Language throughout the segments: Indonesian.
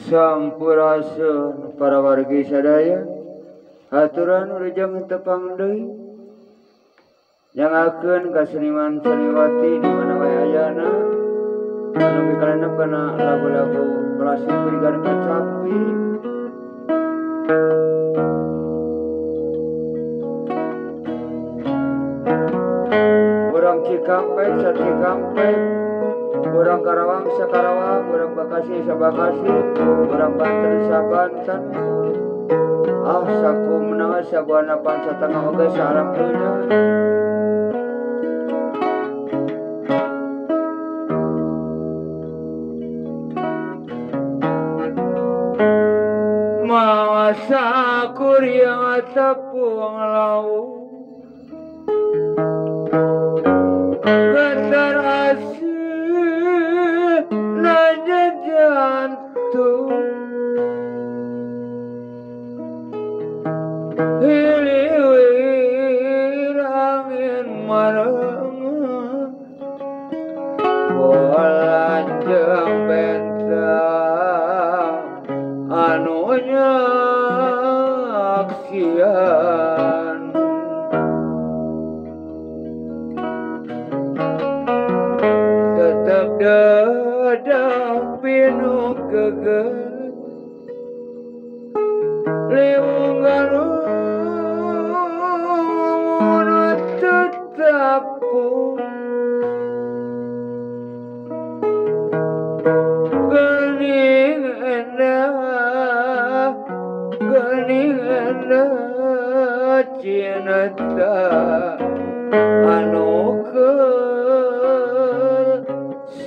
Sampurasun para wargi sadaya aturan urujang tepang deui nyangakeun ka seniman seniwati di mana wae ayana anu pikalena kana lagu-lagu klasik berikan kecapi urang Cikampek Cikampek, urang Karawang Karawang, urang Bekasi Bekasi, urang Banten Banten. Saku menawa sabuana pansatengah oge salam dunya. Masa kuring tepung laut Getar asih nanya jantung Hiliwir angin marang Bolanjang bentang anunya aksian tetap dadah pinu geget liung garung tetap gening endah cinta anu ke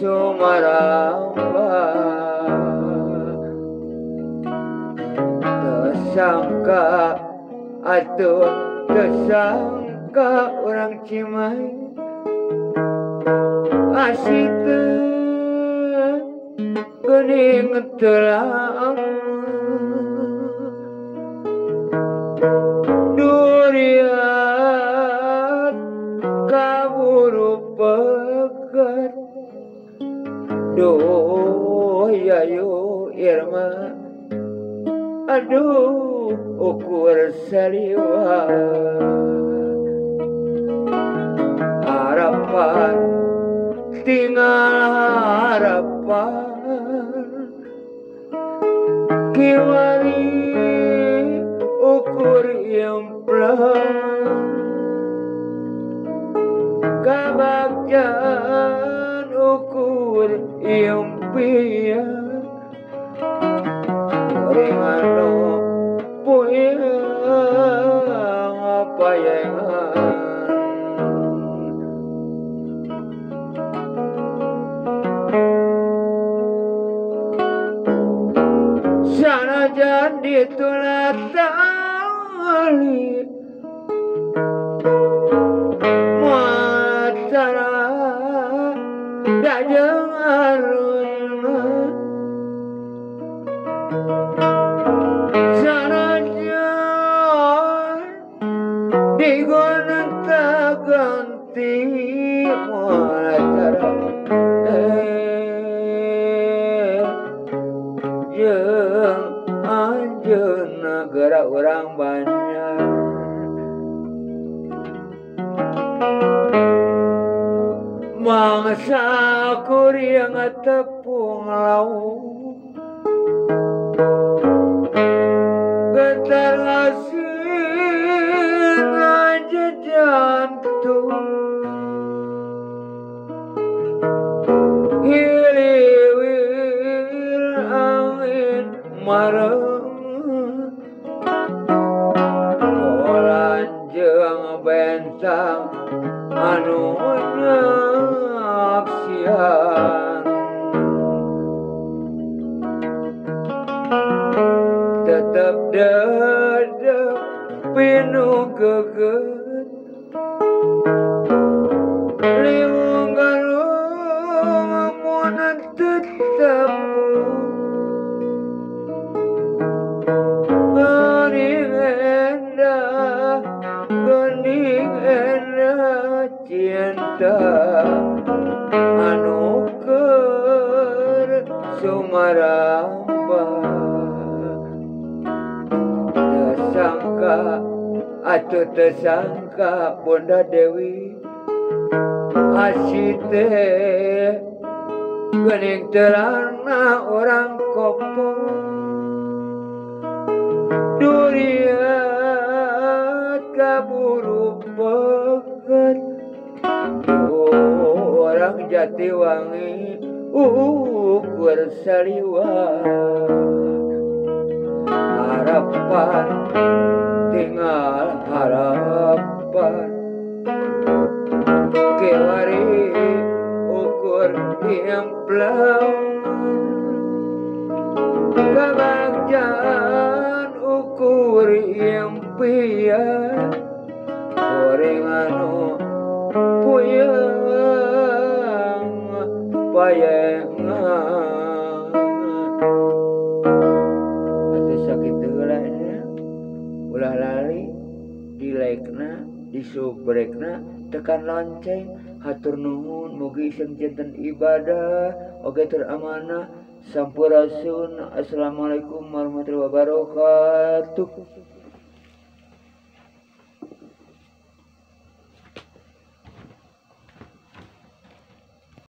Sumaramba tersangka atuh tersangka orang Cimahi asih teu geuning telang durian kaburu pegat duh yayu Irma aduh ukur saliwa harapan tinggal harapan kiwari ukur implan kabagjan ukur impian ringano puyang apa yang sanajan ditulah tali matara dajeng aruna sanajan digonan tak ganti matara jeung anjeunna geura urang banyak mangsa kuring tepung laut getar asih aja jantung hiliwir angin marang bolanjang bentang anunya aksian tetap dadah pinu geget liung garung amunan tetap gening endah cinta anu keur Sumaramba atuh teu sangka Bunda Dewi asite geuning terana orang kopo durian kaburu pegat orang Jatiwangi ukur saliwat harapan tinggal harapan kewari ukur implang kabagjan ukur impian goreng anu puyeng payengan atuh sakitu heulanya ulah lali di like-na di subscribe-na tekan lonceng hatur nuhun mugi iseng janten ibadah oge teramanah sampurasun. Assalamualaikum warahmatullahi wabarakatuh.